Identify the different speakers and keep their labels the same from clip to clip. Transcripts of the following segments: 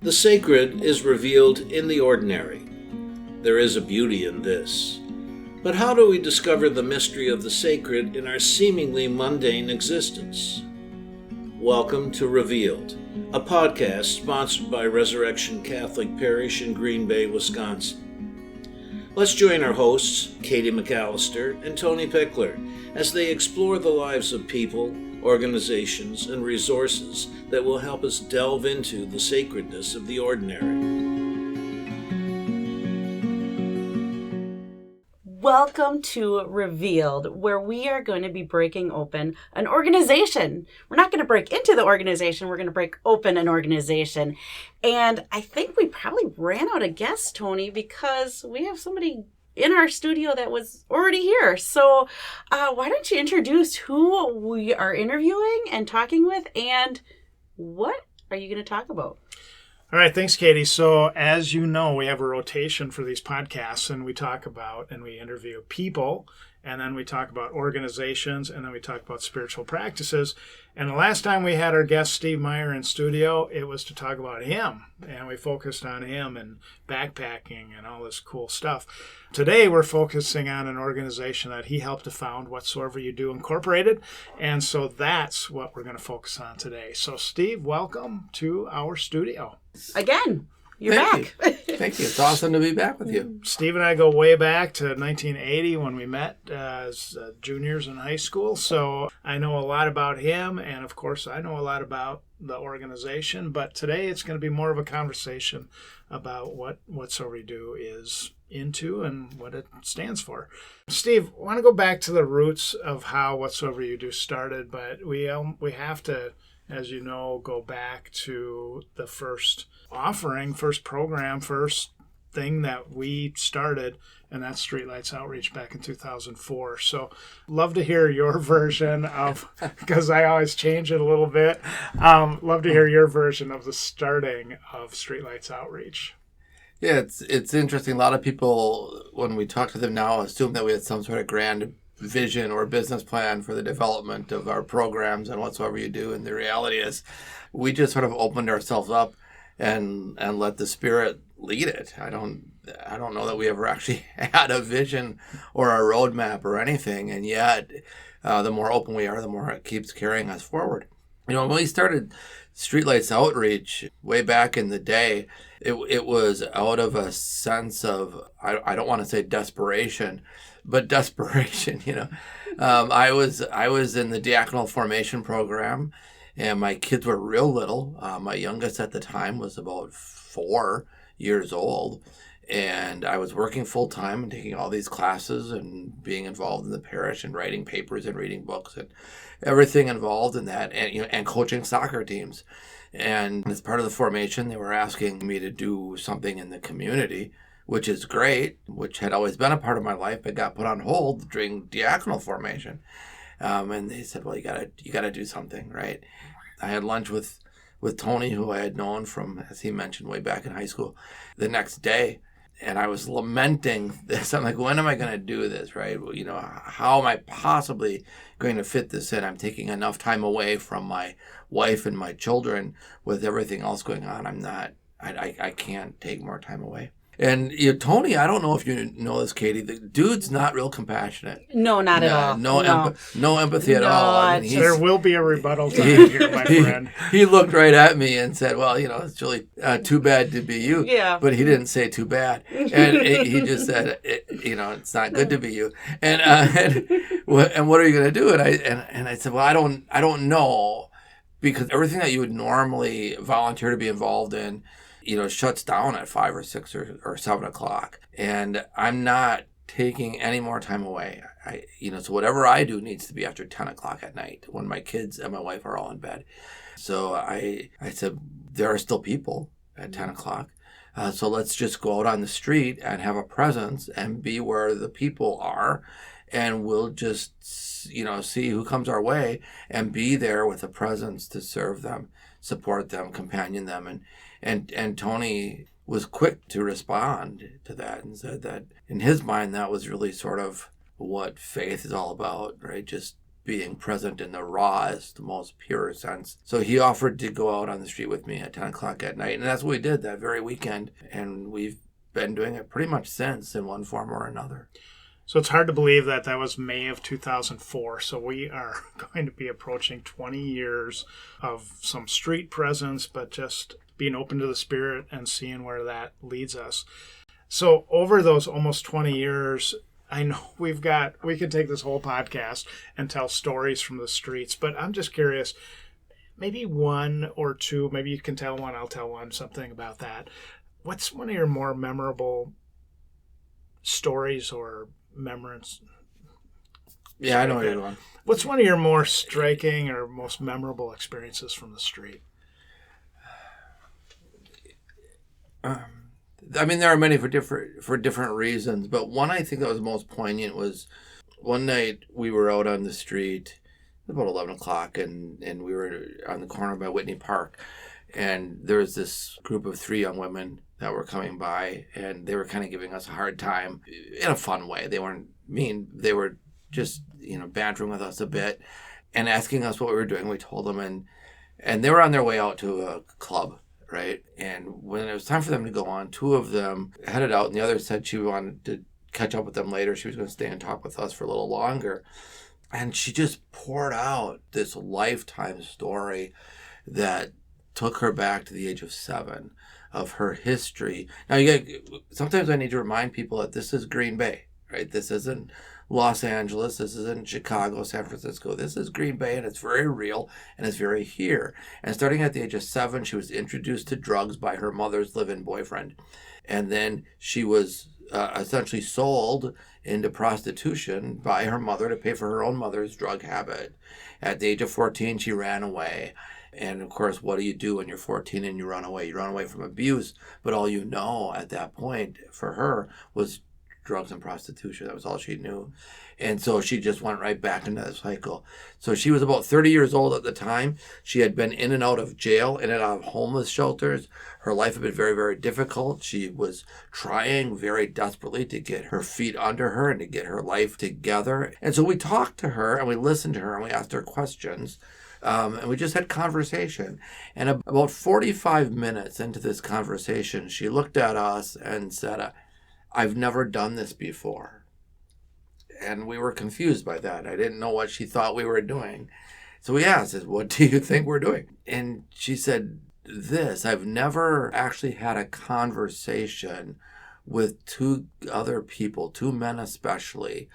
Speaker 1: The sacred is revealed in the ordinary. There is a beauty in this. But how do we discover the mystery of the sacred in our seemingly mundane existence? Welcome to Revealed, a podcast sponsored by Resurrection Catholic Parish in Green Bay, Wisconsin. Let's join our hosts, Katie McAllister and Tony Pickler, as they explore the lives of people, organizations, and resources that will help us delve into the sacredness of the ordinary.
Speaker 2: Welcome to Revealed, where we are going to be breaking open an organization. We're not going to break into the organization, we're going to break open an organization. And I think we probably ran out of guests, Tony, because we have somebody in our studio that was already here. So why don't you introduce who we are interviewing and talking with, and what are you going to talk about?
Speaker 3: All right, thanks, Katie. So as you know, we have a rotation for these podcasts, and we talk about and we interview people, and then we talk about organizations, and then we talk about spiritual practices. And the last time we had our guest Steve Meyer in studio, it was to talk about him, and we focused on him and backpacking and all this cool stuff. Today, we're focusing on an organization that he helped to found, Whatsoever You Do Incorporated, and so that's what we're going to focus on today. So, Steve, welcome to our studio.
Speaker 2: Again, you're
Speaker 4: Thank
Speaker 2: back.
Speaker 4: you. Thank you. It's awesome to be back with you.
Speaker 3: Steve and I go way back to 1980 when we met as juniors in high school. So I know a lot about him, and of course I know a lot about the organization. But today it's going to be more of a conversation about what Whatsoever You Do is into and what it stands for. Steve, I want to go back to the roots of how Whatsoever You Do started, but we have to, as you know, go back to the first offering, first program, first thing that we started, and that's Streetlights Outreach back in 2004. So love to hear your version of, because I always change it a little bit, love to hear your version of the starting of Streetlights Outreach.
Speaker 4: Yeah, it's interesting. A lot of people, when we talk to them now, assume that we had some sort of grand vision or business plan for the development of our programs and Whatsoever You Do. And the reality is we just sort of opened ourselves up and let the Spirit lead it. I don't know that we ever actually had a vision or a roadmap or anything. And yet, the more open we are, the more it keeps carrying us forward. You know, when we started Streetlights Outreach way back in the day, it was out of a sense of, I don't want to say desperation, but desperation, you know. I was in the diaconal formation program, and my kids were real little. My youngest at the time was about 4 years old, and I was working full time and taking all these classes and being involved in the parish and writing papers and reading books and everything involved in that, and coaching soccer teams. And as part of the formation, they were asking me to do something in the community, which is great, which had always been a part of my life, but got put on hold during diaconal formation. And they said, well, you gotta do something, right? I had lunch with Tony, who I had known from, as he mentioned, way back in high school, the next day. And I was lamenting this. I'm like, when am I going to do this, right? You know, how am I possibly going to fit this in? I'm taking enough time away from my wife and my children with everything else going on. I can't take more time away. And Tony, I don't know if you know this, Katie, the dude's not real compassionate.
Speaker 2: No, not at all.
Speaker 4: No empathy at all. I mean,
Speaker 3: there will be a rebuttal time here, my friend.
Speaker 4: He looked right at me and said, well, it's really too bad to be you.
Speaker 2: Yeah.
Speaker 4: But he didn't say too bad. And he just said, it's not good to be you. And what are you going to do? And I said, well, I don't know, because everything that you would normally volunteer to be involved in, shuts down at 5 or 6 or 7 o'clock. And I'm not taking any more time away. So whatever I do needs to be after 10 o'clock at night when my kids and my wife are all in bed. So I said, there are still people at 10 o'clock. So let's just go out on the street and have a presence and be where the people are. And we'll just, see who comes our way and be there with a presence to serve them, support them, companion them. And Tony was quick to respond to that and said that in his mind, that was really sort of what faith is all about, right? Just being present in the rawest, most pure sense. So he offered to go out on the street with me at 10 o'clock at night. And that's what we did that very weekend. And we've been doing it pretty much since in one form or another.
Speaker 3: So it's hard to believe that was May of 2004. So we are going to be approaching 20 years of some street presence, but just being open to the Spirit and seeing where that leads us. So over those almost 20 years, I know we could take this whole podcast and tell stories from the streets, but I'm just curious, maybe one or two, maybe you can tell one, I'll tell one, something about that. What's one of your more memorable stories or memories?
Speaker 4: Yeah, I know where you're going.
Speaker 3: What's one of your more striking or most memorable experiences from the street?
Speaker 4: I mean, there are many for different reasons, but one I think that was most poignant was one night we were out on the street, about 11 o'clock, and we were on the corner by Whitney Park, and there was this group of 3 young women that were coming by, and they were kind of giving us a hard time in a fun way. They weren't mean. They were just, bantering with us a bit and asking us what we were doing. We told them, and they were on their way out to a club. Right. And when it was time for them to go on, 2 of them headed out and the other said she wanted to catch up with them later. She was going to stay and talk with us for a little longer. And she just poured out this lifetime story that took her back to the age of 7 of her history. Now, sometimes I need to remind people that this is Green Bay, right? This isn't Los Angeles, this isn't Chicago, San Francisco. This is Green Bay, and it's very real, and it's very here. And starting at the age of 7, she was introduced to drugs by her mother's live-in boyfriend. And then she was essentially sold into prostitution by her mother to pay for her own mother's drug habit. At the age of 14, she ran away. And of course, what do you do when you're 14 and you run away? You run away from abuse, but all you know at that point for her was drugs and prostitution. That was all she knew. And so she just went right back into that cycle. So she was about 30 years old at the time. She had been in and out of jail, in and out of homeless shelters. Her life had been very, very difficult. She was trying very desperately to get her feet under her and to get her life together. And so we talked to her and we listened to her and we asked her questions. And we just had conversation. And about 45 minutes into this conversation, she looked at us and said, "I've never done this before." And we were confused by that. I didn't know what she thought we were doing. So we asked, "What do you think we're doing?" And she said this: "I've never actually had a conversation with 2 other people, 2 men especially,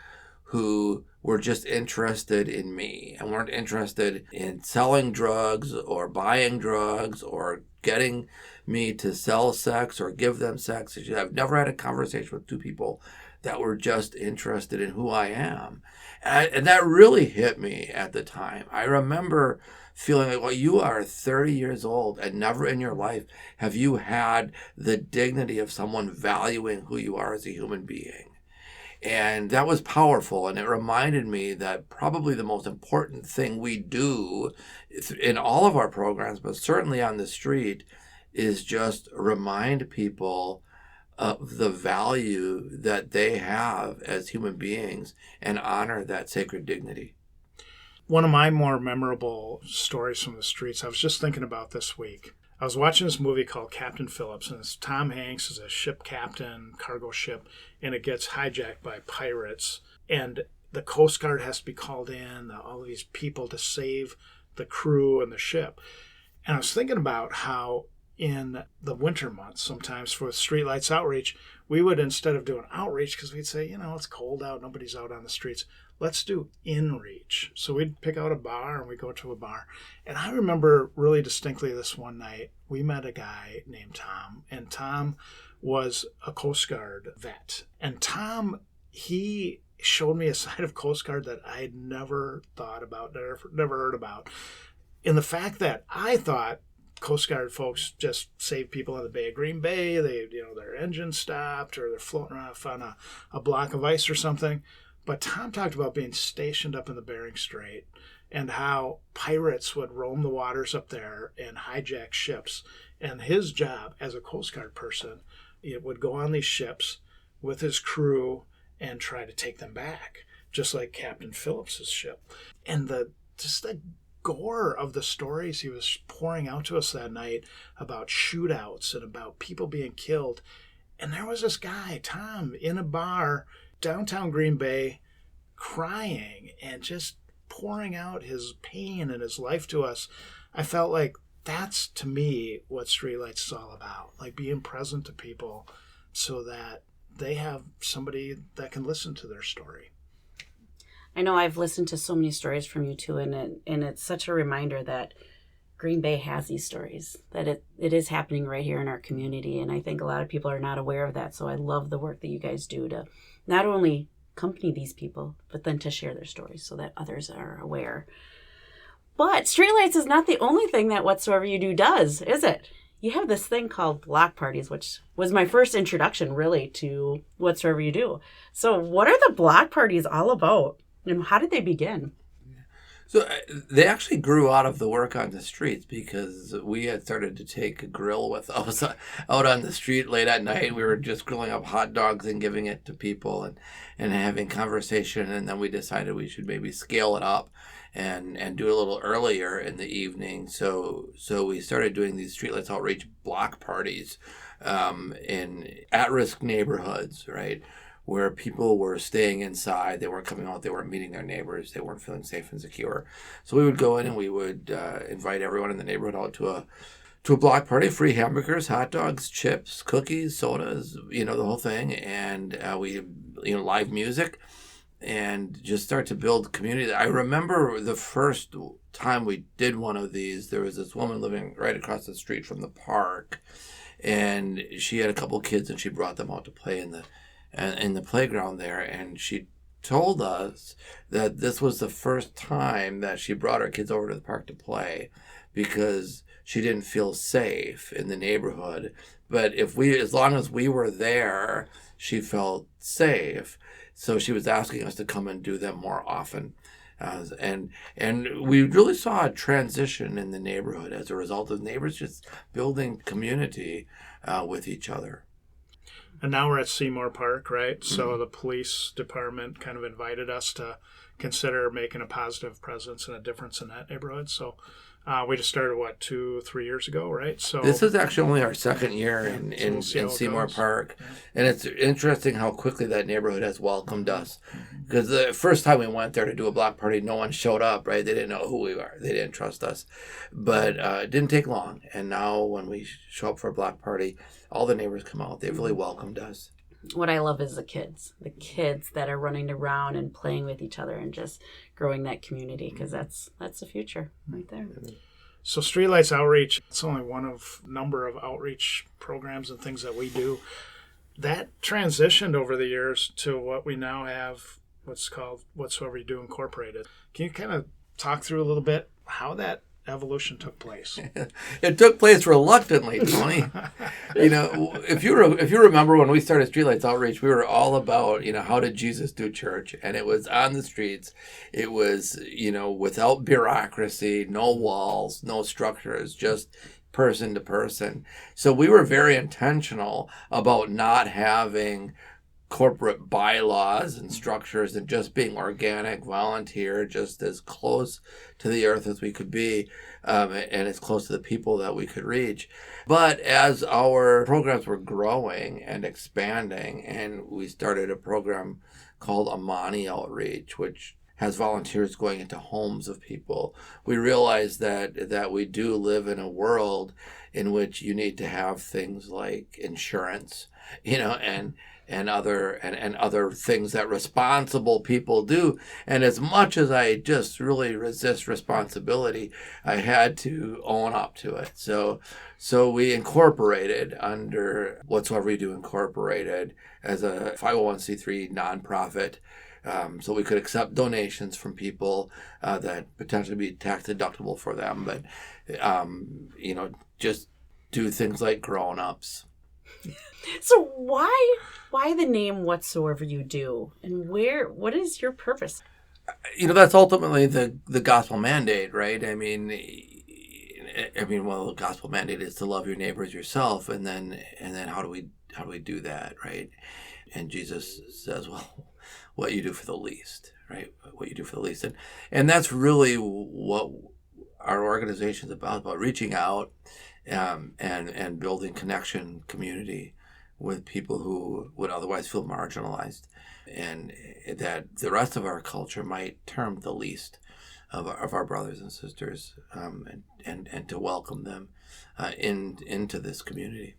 Speaker 4: who were just interested in me and weren't interested in selling drugs or buying drugs or getting me to sell sex or give them sex. I've never had a conversation with 2 people that were just interested in who I am." And that really hit me at the time. I remember feeling like, well, you are 30 years old and never in your life have you had the dignity of someone valuing who you are as a human being. And that was powerful. And it reminded me that probably the most important thing we do in all of our programs, but certainly on the street, is just remind people of the value that they have as human beings and honor that sacred dignity.
Speaker 3: One of my more memorable stories from the streets, I was just thinking about this week. I was watching this movie called Captain Phillips, and it's Tom Hanks is a ship captain, cargo ship, and it gets hijacked by pirates. And the Coast Guard has to be called in, all of these people to save the crew and the ship. And I was thinking about how in the winter months, sometimes for Streetlights Outreach, we would, instead of doing outreach, because we'd say, it's cold out, nobody's out on the streets, let's do in-reach. So we'd pick out a bar and we'd go to a bar. And I remember really distinctly this one night, we met a guy named Tom, and Tom was a Coast Guard vet. And Tom, he showed me a side of Coast Guard that I had never thought about, never heard about. In the fact that I thought Coast Guard folks just save people in the Bay of Green Bay. They, their engine stopped or they're floating off on a block of ice or something. But Tom talked about being stationed up in the Bering Strait and how pirates would roam the waters up there and hijack ships. And his job as a Coast Guard person, it would go on these ships with his crew and try to take them back just like Captain Phillips's ship. And the gore of the stories he was pouring out to us that night about shootouts and about people being killed. And there was this guy, Tom, in a bar downtown Green Bay, crying and just pouring out his pain and his life to us. I felt like that's, to me, what Streetlights is all about, like being present to people so that they have somebody that can listen to their story.
Speaker 2: I know I've listened to so many stories from you too, and it's such a reminder that Green Bay has these stories, that it is happening right here in our community, and I think a lot of people are not aware of that, so I love the work that you guys do to not only accompany these people, but then to share their stories so that others are aware. But Streetlights is not the only thing that Whatsoever You Do does, is it? You have this thing called block parties, which was my first introduction really to Whatsoever You Do. So what are the block parties all about? And how did they begin?
Speaker 4: So they actually grew out of the work on the streets because we had started to take a grill with us out on the street late at night. We were just grilling up hot dogs and giving it to people and having conversation. And then we decided we should maybe scale it up and do it a little earlier in the evening. So we started doing these Streetlights Outreach block parties in at-risk neighborhoods, right? Where people were staying inside, they weren't coming out, they weren't meeting their neighbors, they weren't feeling safe and secure. So we would go in and we would invite everyone in the neighborhood out to a block party, free hamburgers, hot dogs, chips, cookies, sodas, the whole thing, and we live music, and just start to build community. I remember the first time we did one of these, there was this woman living right across the street from the park, and she had a couple kids, and she brought them out to play in the playground there, and she told us that this was the first time that she brought her kids over to the park to play because she didn't feel safe in the neighborhood. But as long as we were there, she felt safe. So she was asking us to come and do them more often. And we really saw a transition in the neighborhood as a result of neighbors just building community with each other.
Speaker 3: And now we're at Seymour Park, right? So the police department kind of invited us to consider making a positive presence and a difference in that neighborhood. So we just started, 2-3 years ago, right? So
Speaker 4: this is actually only our second year in Seymour Park. Yeah. And it's interesting how quickly that neighborhood has welcomed us. Because the first time we went there to do a block party, no one showed up, right? They didn't know who we were. They didn't trust us. But it didn't take long. And now when we show up for a block party, all the neighbors come out. They've really welcomed us.
Speaker 2: What I love is the kids that are running around and playing with each other and just growing that community, because that's the future right there.
Speaker 3: So Streetlights Outreach, it's only one of a number of outreach programs and things that we do. That transitioned over the years to what we now have, what's called Whatsoever You Do Incorporated. Can you kind of talk through a little bit how that evolution took place?
Speaker 4: It took place reluctantly, Tony. If you remember when we started Streetlights Outreach, we were all about, how did Jesus do church? And it was on the streets. It was, without bureaucracy, no walls, no structures, just person to person. So we were very intentional about not having corporate bylaws and structures and just being organic, volunteer, just as close to the earth as we could be, and as close to the people that we could reach. But as our programs were growing and expanding, and we started a program called Amani Outreach, which has volunteers going into homes of people, we realized that we do live in a world in which you need to have things like insurance, and other things that responsible people do. And as much as I just really resist responsibility, I had to own up to it. So we incorporated under Whatsoever You Do Incorporated as a 501c3 nonprofit. So we could accept donations from people that potentially be tax deductible for them, but just do things like grown-ups.
Speaker 2: So why the name Whatsoever You Do, and what is your purpose?
Speaker 4: That's ultimately the gospel mandate, right? I mean, the gospel mandate is to love your neighbor as yourself, and then how do we do that, right? And Jesus says, well, what you do for the least, right? What you do for the least. And that's really what our organization is about reaching out and building connection, community with people who would otherwise feel marginalized, and that the rest of our culture might term the least of our brothers and sisters, and to welcome them into this community.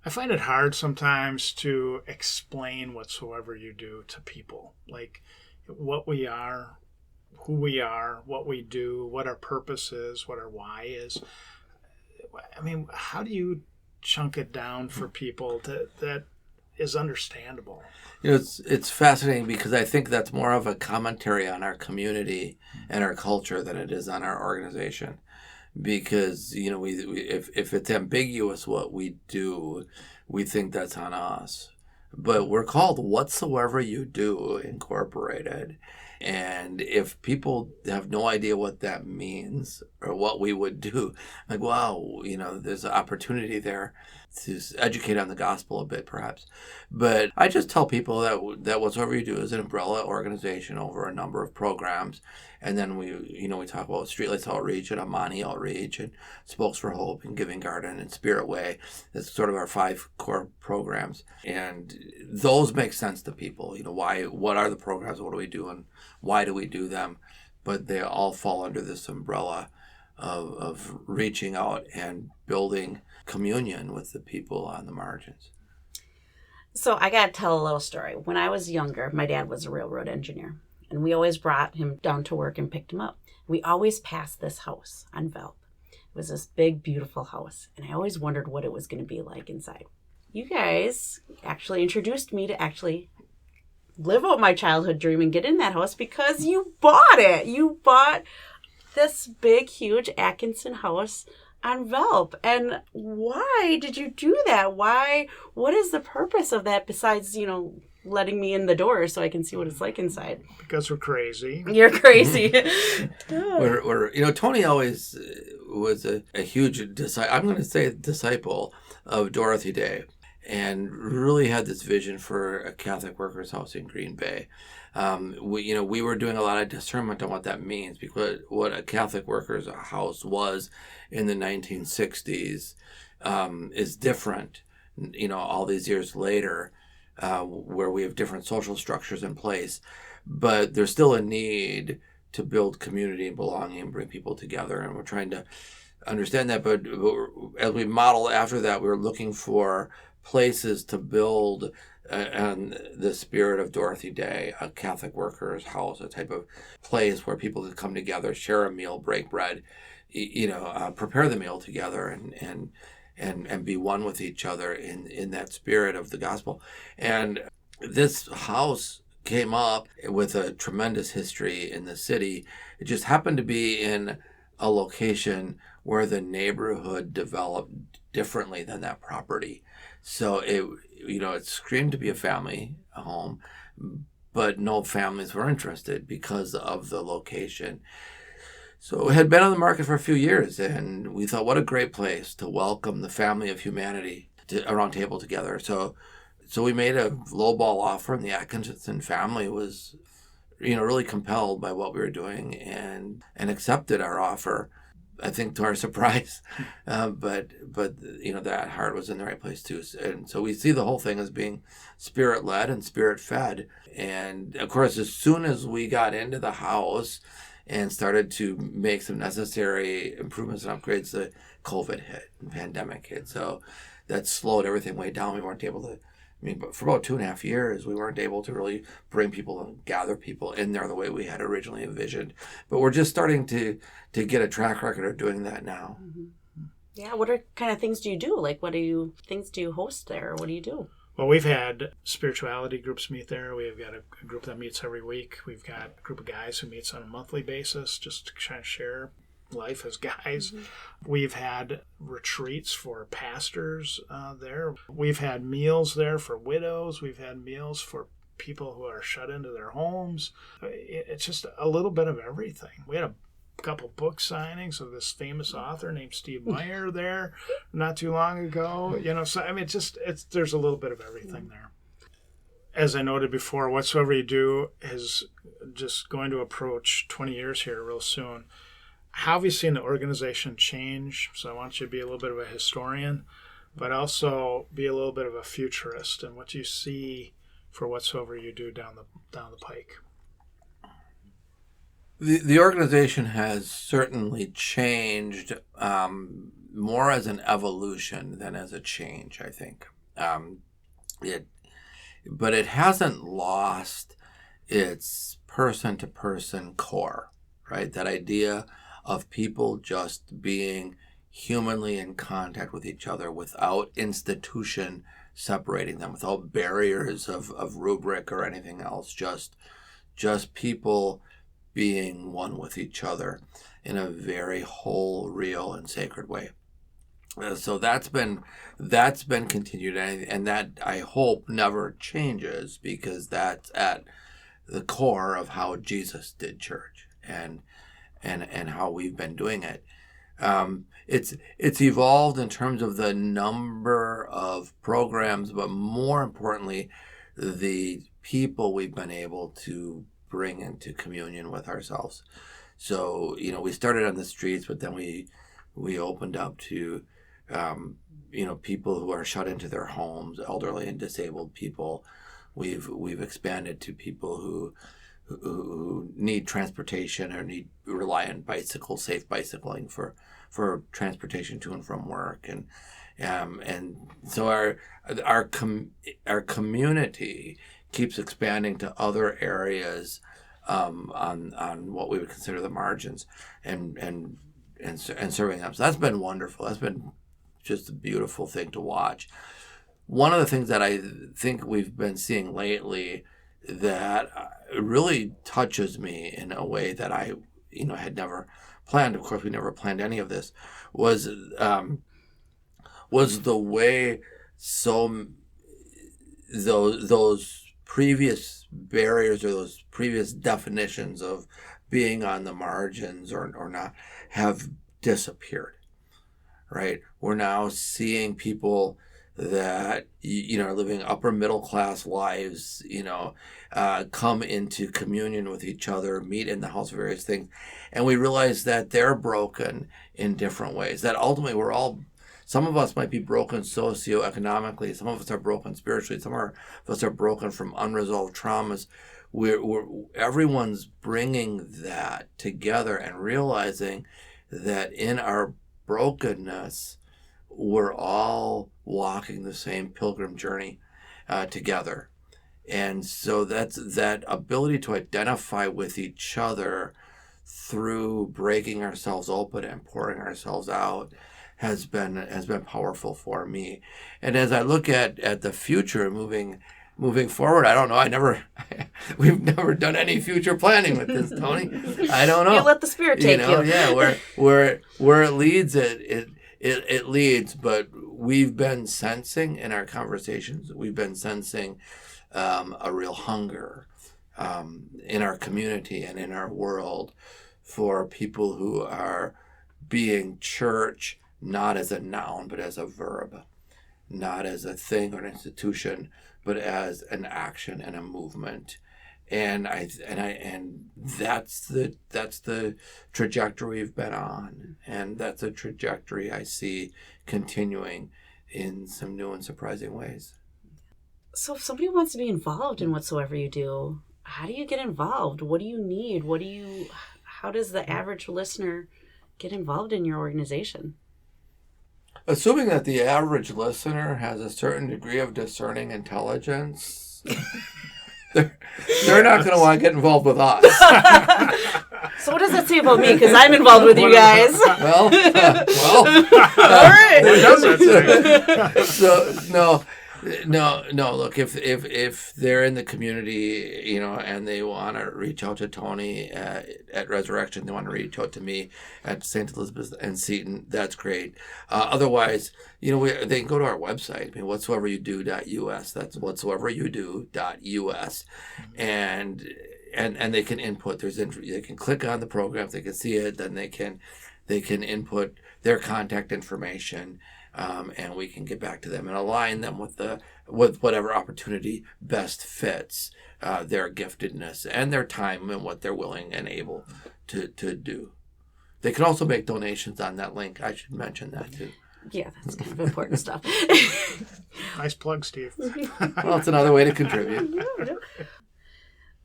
Speaker 3: I find it hard sometimes to explain whatsoever you do to people, like what we are, who we are, what we do, what our purpose is, what our why is. I mean, how do you chunk it down for people that is understandable?
Speaker 4: It's fascinating because I think that's more of a commentary on our community and our culture than it is on our organization. Because we if it's ambiguous what we do, we think that's on us. But we're called Whatsoever You Do Incorporated. And if people have no idea what that means or what we would do, like, wow, there's an opportunity there to educate on the gospel a bit, perhaps. But I just tell people that Whatsoever You Do is an umbrella organization over a number of programs. And then we talk about Streetlights Outreach and Amani Outreach and Spokes for Hope and Giving Garden and Spirit Way. That's sort of our 5 core programs. And those make sense to people. What are the programs? What do we do? And why do we do them? But they all fall under this umbrella of reaching out and building communion with the people on the margins.
Speaker 2: So I got to tell a little story. When I was younger, my dad was a railroad engineer, and we always brought him down to work and picked him up. We always passed this house on Velp. It was this big, beautiful house, and I always wondered what it was going to be like inside. You guys actually introduced me to actually live out my childhood dream and get in that house because you bought it. You bought this big, huge Atkinson house on Velp. And why did you do that? What is the purpose of that besides, letting me in the door so I can see what it's like inside?
Speaker 3: Because we're crazy.
Speaker 2: You're crazy.
Speaker 4: Tony always was a huge disciple of Dorothy Day, and really had this vision for a Catholic workers' house in Green Bay. We were doing a lot of discernment on what that means, because what a Catholic workers' house was in the 1960s is different, all these years later, where we have different social structures in place. But there's still a need to build community and belonging and bring people together, and we're trying to understand that. But as we model after that, we were looking for places to build on the spirit of Dorothy Day, a Catholic workers' house, a type of place where people could come together, share a meal, break bread, prepare the meal together, and be one with each other in that spirit of the gospel. And this house came up with a tremendous history in the city. It just happened to be in a location where the neighborhood developed differently than that property. So it screamed to be a family home, but no families were interested because of the location. So it had been on the market for a few years, and we thought, what a great place to welcome the family of humanity around table together. So we made a lowball offer, and the Atkinson family was, really compelled by what we were doing and accepted our offer. I think to our surprise, but that heart was in the right place too. And so we see the whole thing as being spirit-led and spirit-fed. And of course, as soon as we got into the house and started to make some necessary improvements and upgrades, the COVID hit, the pandemic hit. So that slowed everything way down. We weren't able to, but for about 2.5 years, we weren't able to really bring people and gather people in there the way we had originally envisioned. But we're just starting to get a track record of doing that now.
Speaker 2: Mm-hmm. Yeah, what kind of things do you do? Like, things do you host there? What do you do?
Speaker 3: Well, we've had spirituality groups meet there. We've got a group that meets every week. We've got a group of guys who meets on a monthly basis just to kind of share life as guys. Mm-hmm. We've had retreats for pastors there. We've had meals there for widows. We've had meals for people who are shut into their homes. It's just a little bit of everything. We had a couple book signings of this famous author named Steve Meyer there not too long ago. So there's a little bit of everything there. as I noted before, Whatsoever You Do is just going to approach 20 years here real soon. How have you seen the organization change? So I want you to be a little bit of a historian, but also be a little bit of a futurist, and what do you see for Whatsoever You Do down the pike?
Speaker 4: The organization has certainly changed more as an evolution than as a change, I think. But it hasn't lost its person-to-person core, right? That idea of people just being humanly in contact with each other without institution separating them, without barriers of rubric or anything else, just people being one with each other in a very whole, real, and sacred way. So that's been continued, and that I hope never changes, because that's at the core of how Jesus did church and how we've been doing it. It's evolved in terms of the number of programs, but more importantly, the people we've been able to bring into communion with ourselves. So, we started on the streets, but then we opened up to, people who are shut into their homes, elderly and disabled people. We've expanded to people who need transportation or rely on safe bicycling for transportation to and from work, and so our community keeps expanding to other areas on what we would consider the margins, and serving them. So that's been wonderful. That's been just a beautiful thing to watch. One of the things that I think we've been seeing lately that really touches me in a way that I had never planned. Of course, we never planned any of this. Was the way those previous barriers or those previous definitions of being on the margins or not have disappeared, right? We're now seeing people that are living upper middle class lives, come into communion with each other, meet in the house of various things, and we realize that they're broken in different ways. That ultimately some of us might be broken socioeconomically, some of us are broken spiritually, some of us are broken from unresolved traumas. Everyone's bringing that together and realizing that in our brokenness, we're all walking the same pilgrim journey together. And so that's that ability to identify with each other through breaking ourselves open and pouring ourselves out has been powerful for me. And as I look at the future moving forward, I don't know. We've never done any future planning with this, Tony. I don't know.
Speaker 2: You let the Spirit take you.
Speaker 4: Yeah, where it leads, it leads. But we've been sensing in our conversations, we've been sensing a real hunger in our community and in our world for people who are being church, not as a noun, but as a verb, not as a thing or an institution, but as an action and a movement. And that's the trajectory we've been on, and that's a trajectory I see continuing in some new and surprising ways.
Speaker 2: So if somebody wants to be involved in Whatsoever You Do, how do you get involved? What do you need? How does the average listener get involved in your organization?
Speaker 4: Assuming that the average listener has a certain degree of discerning intelligence, they're not going to want to get involved with us.
Speaker 2: So what does that say about me? Because I'm involved with you guys.
Speaker 4: Well,
Speaker 2: all right.
Speaker 3: What does that say?
Speaker 4: So no. Look, if they're in the community, and they want to reach out to Tony at Resurrection, they want to reach out to me at St. Elizabeth and Seton, that's great. Otherwise, they can go to our website, whatsoeveryoudo.us. That's whatsoeveryoudo.us, and they can input. They can click on the programs, they can see it, then they can input their contact information, and we can get back to them and align them with whatever opportunity best fits their giftedness and their time and what they're willing and able to do. They can also make donations on that link. I should mention that too.
Speaker 2: Yeah, that's kind of important stuff.
Speaker 3: Nice plug, Steve.
Speaker 4: Well, it's another way to contribute.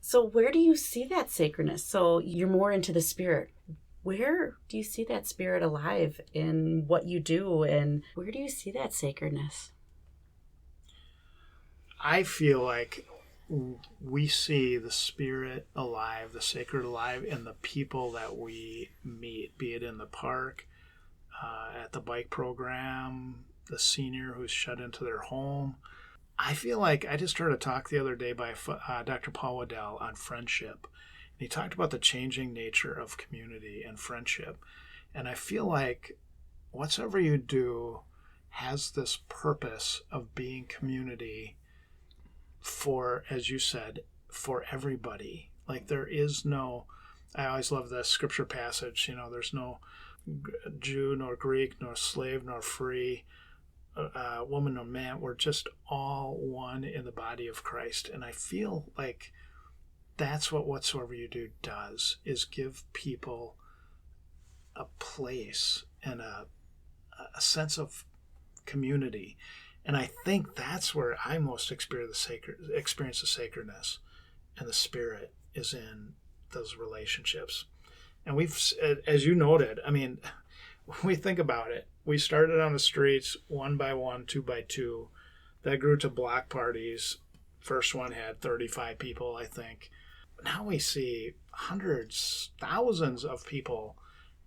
Speaker 2: So where do you see that sacredness? So you're more into the spirit. Where do you see that spirit alive in what you do, and where do you see that sacredness?
Speaker 3: I feel like we see the spirit alive, the sacred alive in the people that we meet, be it in the park, at the bike program, the senior who's shut into their home. I feel like I just heard a talk the other day by Dr. Paul Waddell on friendship. And he talked about the changing nature of community and friendship. And I feel like whatsoever you do has this purpose of being community for, as you said, for everybody. Like there is no, I always love the scripture passage, there's no Jew nor Greek nor slave nor free, woman or man. We're just all one in the body of Christ. And I feel like that's what whatsoever you do does, is give people a place and a sense of community. And I think that's where I most experience the sacredness and the spirit is in those relationships. And we've, as you noted, I mean, when we think about it, we started on the streets 1 by 1, 2 by 2. That grew to block parties. First one had 35 people, I think. Now we see hundreds, thousands of people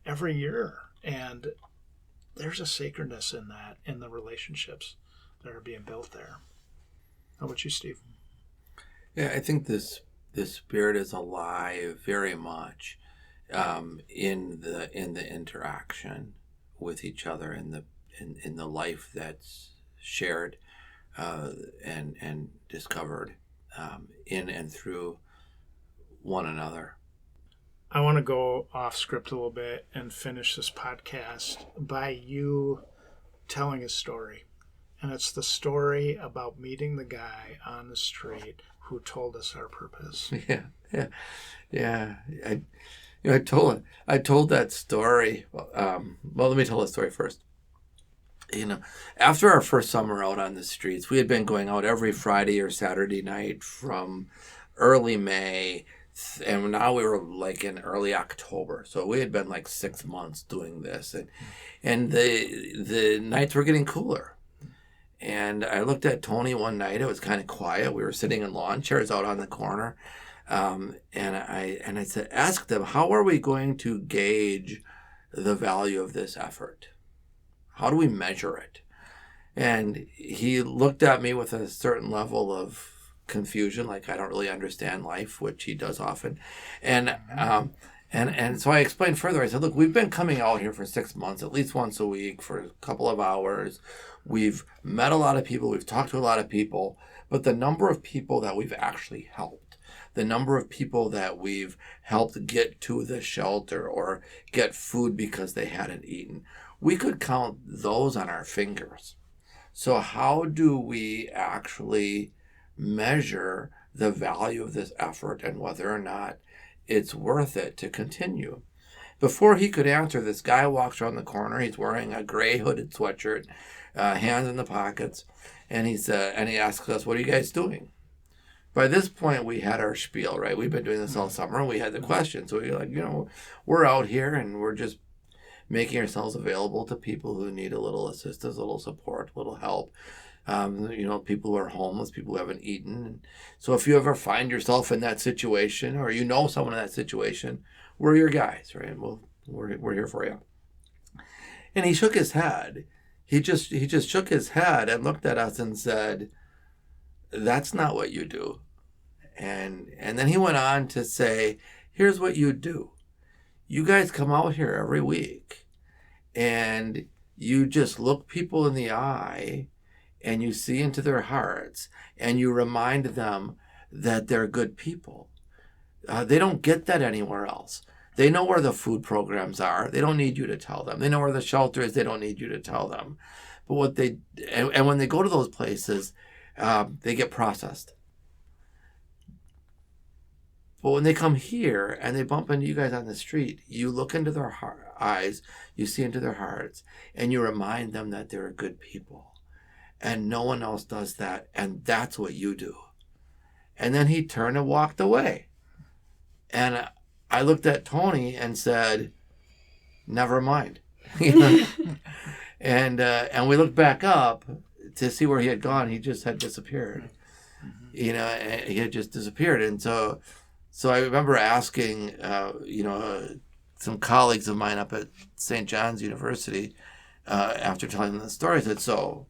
Speaker 3: every year. And there's a sacredness in that, in the relationships that are being built there. How about you, Steve?
Speaker 4: Yeah, I think this spirit is alive very much in the interaction with each other, in the life that's shared and discovered in and through one another.
Speaker 3: I want to go off script a little bit and finish this podcast by you telling a story. And it's the story about meeting the guy on the street who told us our purpose.
Speaker 4: Yeah. I told that story. Well, let me tell the story first. After our first summer out on the streets, we had been going out every Friday or Saturday night from early May, and now we were like in early October. So we had been like 6 months doing this, and the nights were getting cooler. And I looked at Tony one night. It was kind of quiet. We were sitting in lawn chairs out on the corner. And I said, ask them, how are we going to gauge the value of this effort? How do we measure it? And he looked at me with a certain level of confusion, like I don't really understand life, which he does often. And so I explained further. I said, look, we've been coming out here for 6 months, at least once a week for a couple of hours. We've met a lot of people. We've talked to a lot of people. But the number of people that we've actually helped, the number of people that we've helped get to the shelter or get food because they hadn't eaten, we could count those on our fingers. So how do we actually measure the value of this effort and whether or not it's worth it to continue? Before he could answer, this guy walks around the corner. He's wearing a gray hooded sweatshirt, hands in the pockets, and he asks us, what are you guys doing? By this point, we had our spiel, right? We've been doing this all summer, and we had the question. So we're like, we're out here, and we're just making ourselves available to people who need a little assistance, a little support, a little help. People who are homeless, people who haven't eaten. So if you ever find yourself in that situation, or someone in that situation, we're your guys, right? We're here for you. And he shook his head. He just shook his head and looked at us and said, that's not what you do. And then he went on to say, here's what you do. You guys come out here every week and you just look people in the eye and you see into their hearts and you remind them that they're good people. They don't get that anywhere else. They know where the food programs are. They don't need you to tell them. They know where the shelter is. They don't need you to tell them. But and when they go to those places, they get processed. But when they come here and they bump into you guys on the street, you look into their eyes, you see into their hearts, and you remind them that they're good people. And no one else does that. And that's what you do. And then he turned and walked away. And I looked at Tony and said, never mind. And we looked back up to see where he had gone. He just had disappeared. He had just disappeared. And so I remember asking, some colleagues of mine up at St. John's University, after telling them the story, I said, so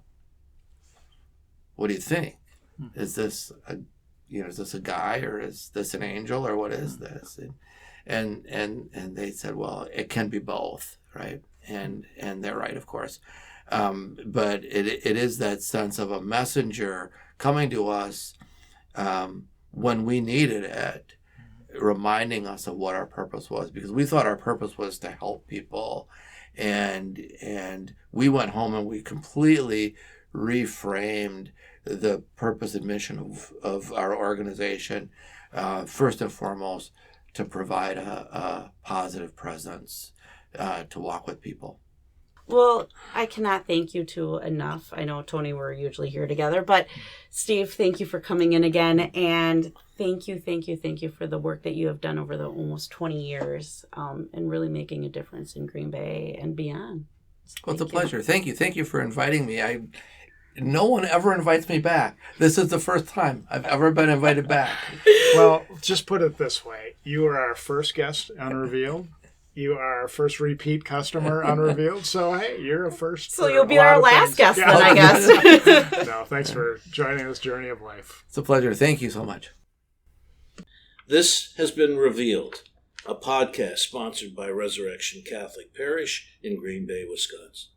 Speaker 4: what do you think? Is this a guy, or is this an angel, or what is this? And they said, well, it can be both, right? And they're right, of course. But it is that sense of a messenger coming to us when we needed it, reminding us of what our purpose was, because we thought our purpose was to help people, and we went home and we completely reframed the purpose and mission of our organization, first and foremost, to provide a positive presence, to walk with people.
Speaker 2: Well, I cannot thank you two enough. I know, Tony, we're usually here together, but Steve, thank you for coming in again. And thank you for the work that you have done over the almost 20 years, and really making a difference in Green Bay and beyond.
Speaker 4: Well, it's a pleasure. Thank you. Thank you for inviting me. No one ever invites me back. This is the first time I've ever been invited back.
Speaker 3: Well, just put it this way. You are our first guest on Revealed. You are our first repeat customer on Revealed. So, hey, you're a first.
Speaker 2: So you'll be our last guest then, I guess.
Speaker 3: No, thanks for joining this journey of life.
Speaker 4: It's a pleasure. Thank you so much.
Speaker 1: This has been Revealed, a podcast sponsored by Resurrection Catholic Parish in Green Bay, Wisconsin.